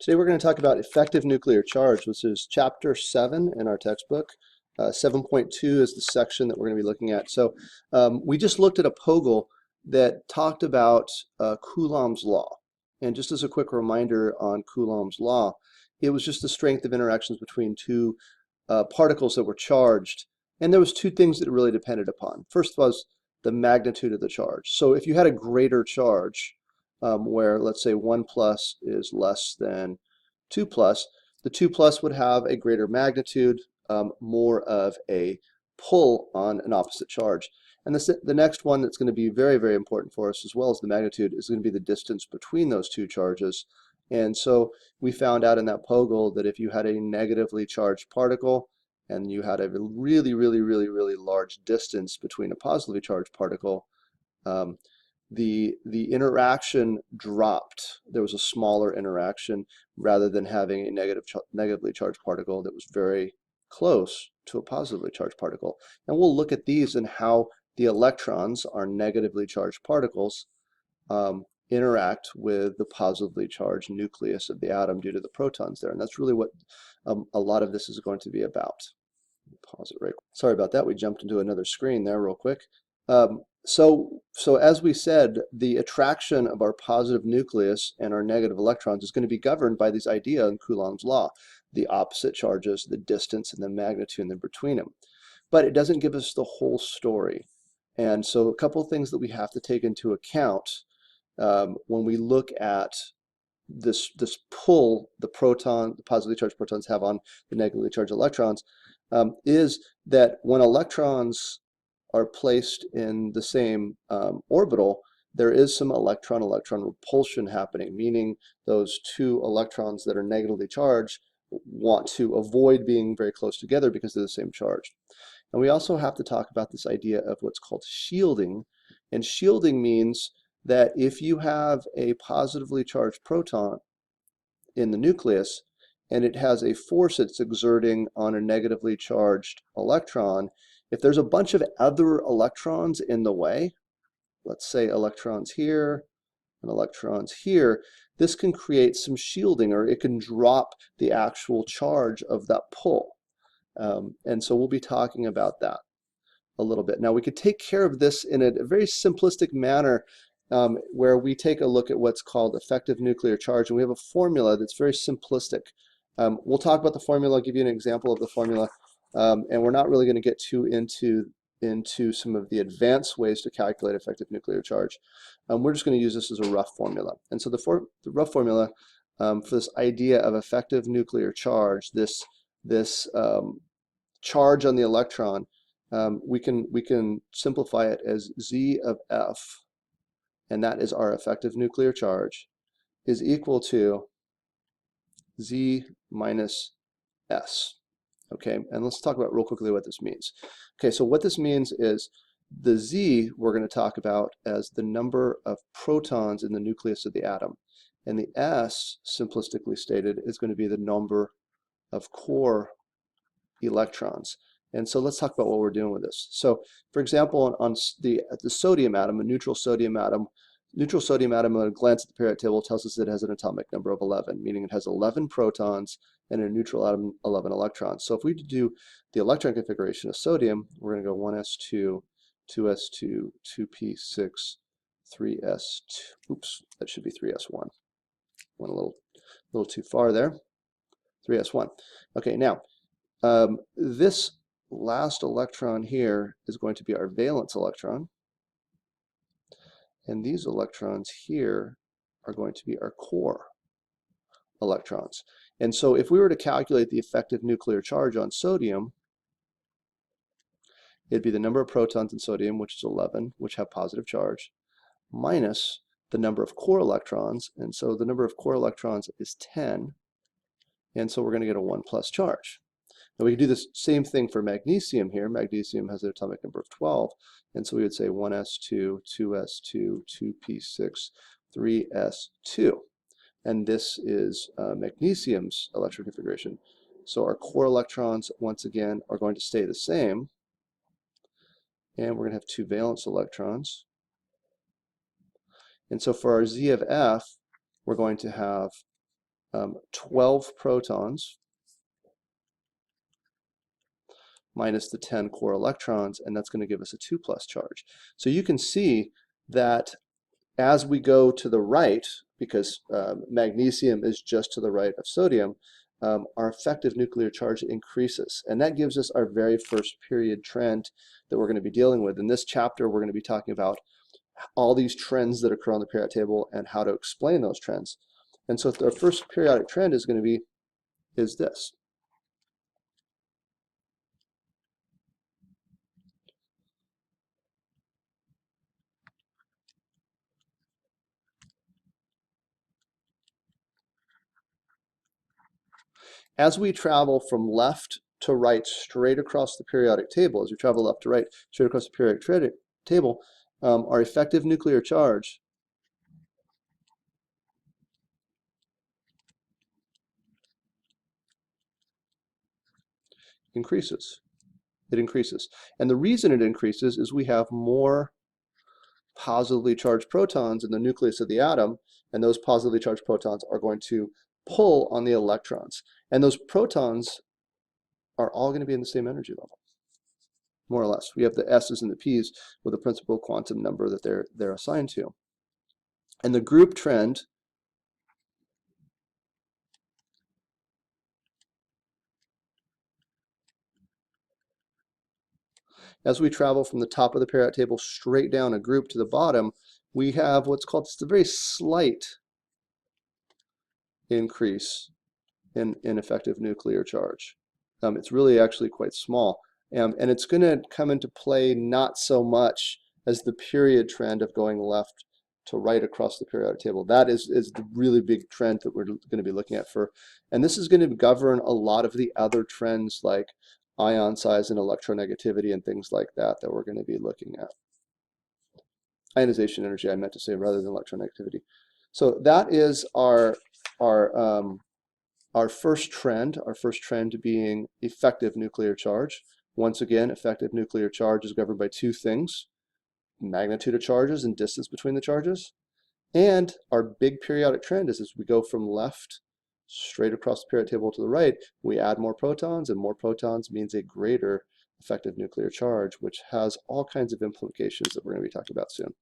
Today we're going to talk about effective nuclear charge, which is chapter 7 in our textbook. 7.2 is the section that we're going to be looking at. So we just looked at a POGL that talked about Coulomb's law. And just as a quick reminder on Coulomb's law, it was just the strength of interactions between two particles that were charged. And there was two things that it really depended upon. First was the magnitude of the charge. So if you had a greater charge, where let's say 1 plus is less than 2 plus, the 2 plus would have a greater magnitude, more of a pull on an opposite charge. And the next one that's going to be very, very important for us, as well as the magnitude, is going to be the distance between those two charges. And so we found out in that POGL that if you had a negatively charged particle and you had a really, really, really, really large distance between a positively charged particle, the interaction dropped. There was a smaller interaction rather than having a negatively charged particle that was very close to a positively charged particle. And we'll look at these and how the electrons, our negatively charged particles, interact with the positively charged nucleus of the atom due to the protons there. And that's really what a lot of this is going to be about. Pause it right. Sorry about that. We jumped into another screen there real quick. So as we said, the attraction of our positive nucleus and our negative electrons is going to be governed by this idea in Coulomb's law, the opposite charges, the distance, and the magnitude in between them. But it doesn't give us the whole story. And so a couple of things that we have to take into account when we look at this pull the positively charged protons have on the negatively charged electrons, is that when electrons are placed in the same orbital, there is some electron-electron repulsion happening, meaning those two electrons that are negatively charged want to avoid being very close together because they're the same charge. And we also have to talk about this idea of what's called shielding. And shielding means that if you have a positively charged proton in the nucleus and it has a force it's exerting on a negatively charged electron, if there's a bunch of other electrons in the way, let's say electrons here and electrons here, this can create some shielding, or it can drop the actual charge of that pull. And so we'll be talking about that a little bit. Now we could take care of this in a very simplistic manner where we take a look at what's called effective nuclear charge, and we have a formula that's very simplistic. We'll talk about the formula. I'll give you an example of the formula. And we're not really going to get too into some of the advanced ways to calculate effective nuclear charge. We're just going to use this as a rough formula. And so the rough formula for this idea of effective nuclear charge, this charge on the electron, we can simplify it as Z of F, and that is our effective nuclear charge, is equal to Z minus S. Okay, and let's talk about real quickly what this means. Okay, so what this means is the Z we're going to talk about as the number of protons in the nucleus of the atom. And the S, simplistically stated, is going to be the number of core electrons. And so let's talk about what we're doing with this. So for example, on the sodium atom, a neutral sodium atom, at a glance at the periodic table tells us it has an atomic number of 11, meaning it has 11 protons and a neutral atom 11 electrons. So if we do the electron configuration of sodium, we're going to go 1s2, 2s2, 2p6, 3s2. Oops, that should be 3s1. Went a little too far there. 3s1. Okay, now this last electron here is going to be our valence electron. And these electrons here are going to be our core electrons. And so if we were to calculate the effective nuclear charge on sodium, it'd be the number of protons in sodium, which is 11, which have positive charge, minus the number of core electrons. And so the number of core electrons is 10. And so we're going to get a 1 plus charge. Now we can do the same thing for magnesium here. Magnesium has an atomic number of 12. And so we would say 1s2, 2s2, 2p6, 3s2. And this is magnesium's electron configuration. So our core electrons, once again, are going to stay the same. And we're going to have 2 valence electrons. And so for our Z of F, we're going to have 12 protons minus the 10 core electrons, and that's going to give us a 2+ charge. So you can see that as we go to the right, because magnesium is just to the right of sodium, our effective nuclear charge increases. And that gives us our very first period trend that we're going to be dealing with. In this chapter, we're going to be talking about all these trends that occur on the periodic table and how to explain those trends. And so our first periodic trend is going to be this. As we travel from left to right straight across the periodic table, as we travel left to right straight across the periodic table, our effective nuclear charge increases. It increases. And the reason it increases is we have more positively charged protons in the nucleus of the atom, and those positively charged protons are going to pull on the electrons. And those protons are all going to be in the same energy level, more or less. We have the S's and the P's with a principal quantum number that they're assigned to. And the group trend as we travel from the top of the periodic table straight down a group to the bottom, we have what's called just a very slight increase in effective nuclear charge. It's really actually quite small. And it's going to come into play not so much as the period trend of going left to right across the periodic table. That is the really big trend that we're going to be looking at and this is going to govern a lot of the other trends like ion size and electronegativity and things like that we're going to be looking at. Ionization energy, I meant to say, rather than electronegativity. So that is our first trend being effective nuclear charge. Once again, effective nuclear charge is governed by two things: magnitude of charges and distance between the charges. And our big periodic trend is as we go from left straight across the periodic table to the right, we add more protons, and more protons means a greater effective nuclear charge, which has all kinds of implications that we're going to be talking about soon.